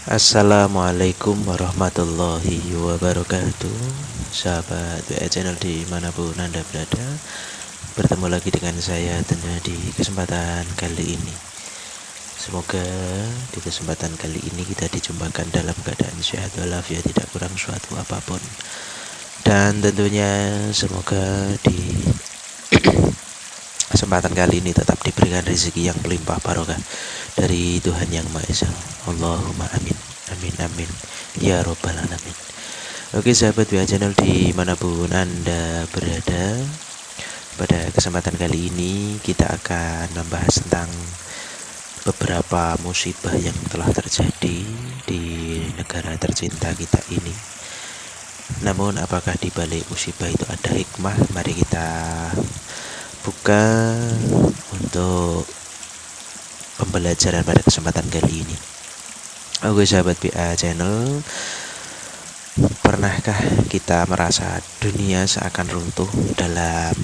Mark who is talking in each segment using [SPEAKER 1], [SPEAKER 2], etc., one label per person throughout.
[SPEAKER 1] Assalamualaikum warahmatullahi wabarakatuh. Sahabat WA Channel dimanapun Anda berada, bertemu lagi dengan saya tentunya di kesempatan kali ini. Semoga di kesempatan kali ini kita dijumpakan dalam keadaan sehat walafiat, tidak kurang suatu apapun. Dan tentunya semoga di kesempatan kali ini tetap diberikan rezeki yang melimpah barokah dari Tuhan Yang Maha Esa. Allahumma amin. Amin amin ya robbal alamin. Oke sahabat WA Channel dimanapun Anda berada, pada kesempatan kali ini kita akan membahas tentang beberapa musibah yang telah terjadi di negara tercinta kita ini. Namun apakah di balik musibah itu ada hikmah? Mari kita buka untuk pembelajaran pada kesempatan kali ini. Oke sahabat PA Channel, pernahkah kita merasa dunia seakan runtuh dalam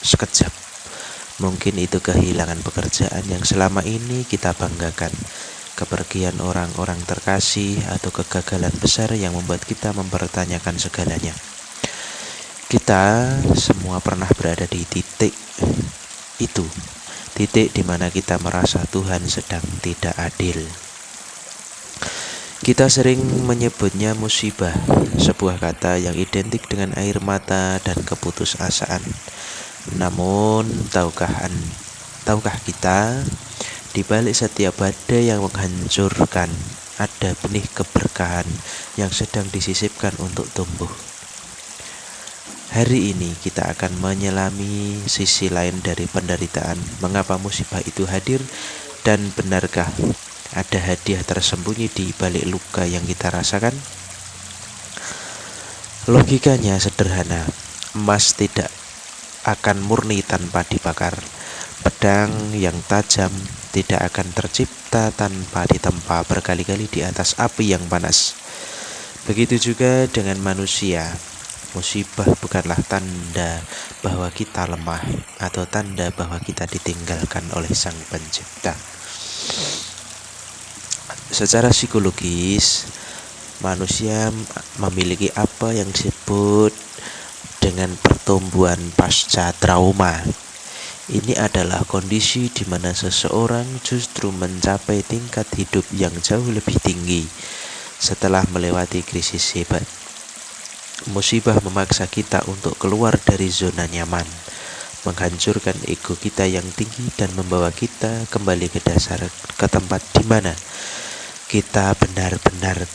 [SPEAKER 1] sekejap? Mungkin itu kehilangan pekerjaan yang selama ini kita banggakan, kepergian orang-orang terkasih, atau kegagalan besar yang membuat kita mempertanyakan segalanya. Kita semua pernah berada di titik itu, titik di mana kita merasa Tuhan sedang tidak adil. Kita sering menyebutnya musibah, sebuah kata yang identik dengan air mata dan keputusasaan. Namun, tahukah kita, di balik setiap badai yang menghancurkan, ada benih keberkahan yang sedang disisipkan untuk tumbuh. Hari ini kita akan menyelami sisi lain dari penderitaan. Mengapa musibah itu hadir, dan benarkah ada hadiah tersembunyi di balik luka yang kita rasakan? Logikanya sederhana. Emas tidak akan murni tanpa dibakar. Pedang yang tajam tidak akan tercipta tanpa ditempa berkali-kali di atas api yang panas. Begitu juga dengan manusia. Musibah bukanlah tanda bahwa kita lemah atau tanda bahwa kita ditinggalkan oleh Sang Pencipta. Secara psikologis, manusia memiliki apa yang disebut dengan pertumbuhan pasca trauma. Ini adalah kondisi di mana seseorang justru mencapai tingkat hidup yang jauh lebih tinggi setelah melewati krisis hebat. Musibah memaksa kita untuk keluar dari zona nyaman, menghancurkan ego kita yang tinggi dan membawa kita kembali ke dasar, ke tempat di mana kita benar-benar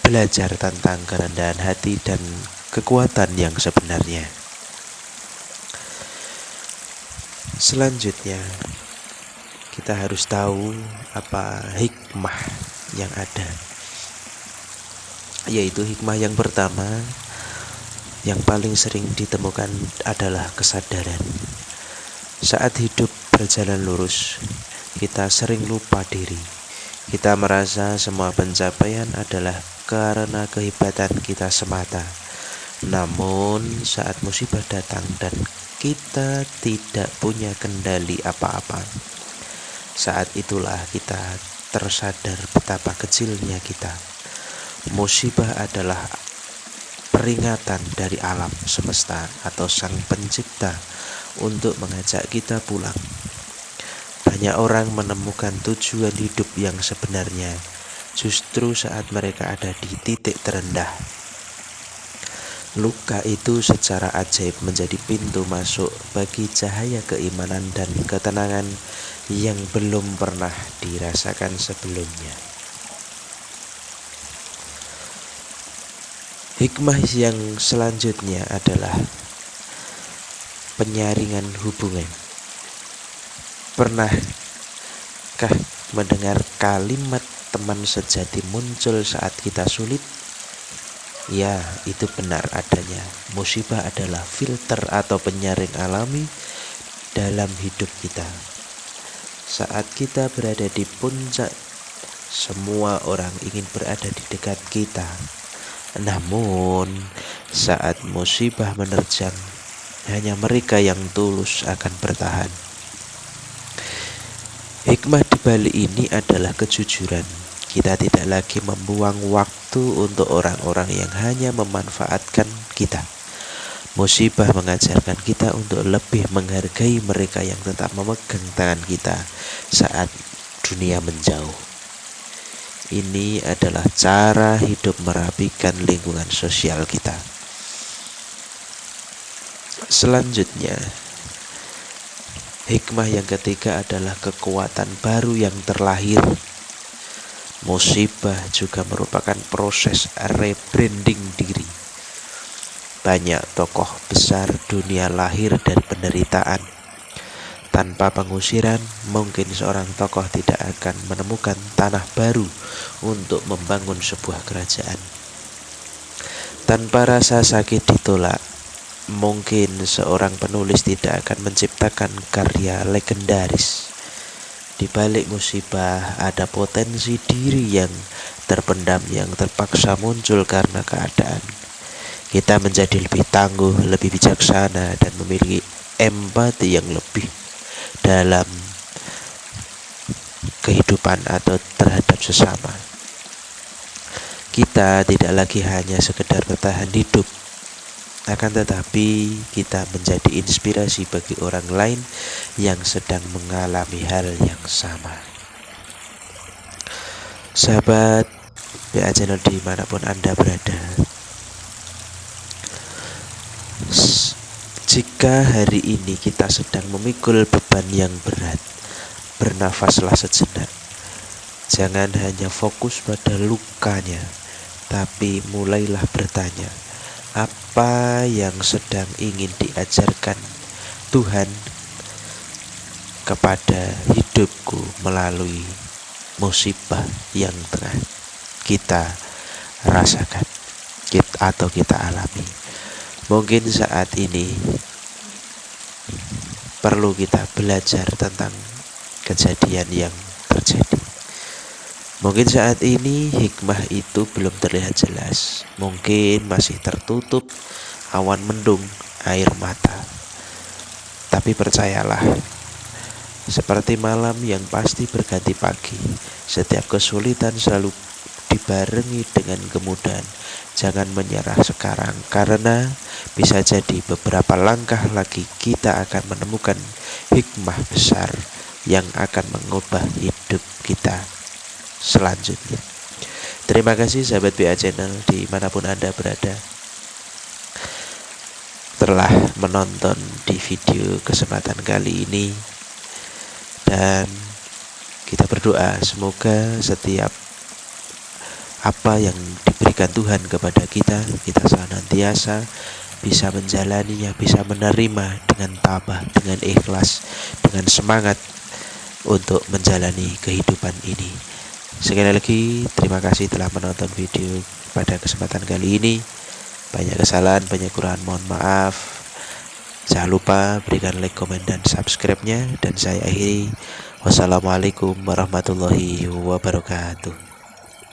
[SPEAKER 1] belajar tentang kerendahan hati dan kekuatan yang sebenarnya. Selanjutnya, kita harus tahu apa hikmah yang ada, yaitu hikmah yang pertama yang paling sering ditemukan adalah kesadaran. Saat hidup berjalan lurus, kita sering lupa diri. Kita merasa semua pencapaian adalah karena kehebatan kita semata. Namun saat musibah datang dan kita tidak punya kendali apa-apa, saat itulah kita tersadar betapa kecilnya kita. Musibah adalah peringatan dari alam semesta atau Sang Pencipta untuk mengajak kita pulang. Banyak orang menemukan tujuan hidup yang sebenarnya justru saat mereka ada di titik terendah. Luka itu secara ajaib menjadi pintu masuk bagi cahaya keimanan dan ketenangan yang belum pernah dirasakan sebelumnya. Hikmah yang selanjutnya adalah penyaringan hubungan. Pernahkah mendengar kalimat teman sejati muncul saat kita sulit? Ya, itu benar adanya. Musibah adalah filter atau penyaring alami dalam hidup kita. Saat kita berada di puncak, semua orang ingin berada di dekat kita. Namun, saat musibah menerjang, hanya mereka yang tulus akan bertahan. Hikmah di balik ini adalah kejujuran. Kita tidak lagi membuang waktu untuk orang-orang yang hanya memanfaatkan kita. Musibah mengajarkan kita untuk lebih menghargai mereka yang tetap memegang tangan kita saat dunia menjauh. Ini adalah cara hidup merapikan lingkungan sosial kita. Selanjutnya, hikmah yang ketiga adalah kekuatan baru yang terlahir. Musibah juga merupakan proses rebranding diri. Banyak tokoh besar dunia lahir dari penderitaan. Tanpa pengusiran, mungkin seorang tokoh tidak akan menemukan tanah baru untuk membangun sebuah kerajaan. Tanpa rasa sakit ditolak, mungkin seorang penulis tidak akan menciptakan karya legendaris. Di balik musibah ada potensi diri yang terpendam yang terpaksa muncul karena keadaan. Kita menjadi lebih tangguh, lebih bijaksana, dan memiliki empati yang lebih dalam kehidupan atau terhadap sesama. Kita tidak lagi hanya sekedar bertahan hidup, akan tetapi kita menjadi inspirasi bagi orang lain yang sedang mengalami hal yang sama. Sahabat BA Channel dimanapun Anda berada, jika hari ini kita sedang memikul beban yang berat, bernafaslah sejenak. Jangan hanya fokus pada lukanya, tapi mulailah bertanya, apa yang sedang ingin diajarkan Tuhan kepada hidupku melalui musibah yang tengah kita rasakan atau kita alami. Mungkin saat ini perlu kita belajar tentang kejadian yang terjadi. Mungkin saat ini hikmah itu belum terlihat jelas. Mungkin masih tertutup awan mendung, air mata. Tapi percayalah, seperti malam yang pasti berganti pagi, setiap kesulitan selalu dibarengi dengan kemudahan. Jangan menyerah sekarang, karena bisa jadi beberapa langkah lagi kita akan menemukan hikmah besar yang akan mengubah hidup kita selanjutnya. Terima kasih sahabat BA Channel dimanapun Anda berada telah menonton di video kesempatan kali ini, dan kita berdoa semoga setiap apa yang diberikan Tuhan kepada kita senantiasa bisa menjalaninya, bisa menerima dengan tabah, dengan ikhlas, dengan semangat untuk menjalani kehidupan ini. Sekali lagi terima kasih telah menonton video pada kesempatan kali ini. Banyak kesalahan, banyak kekurangan, mohon maaf. Jangan lupa berikan like, komen, dan subscribe-nya. Dan saya akhiri, wassalamualaikum warahmatullahi wabarakatuh.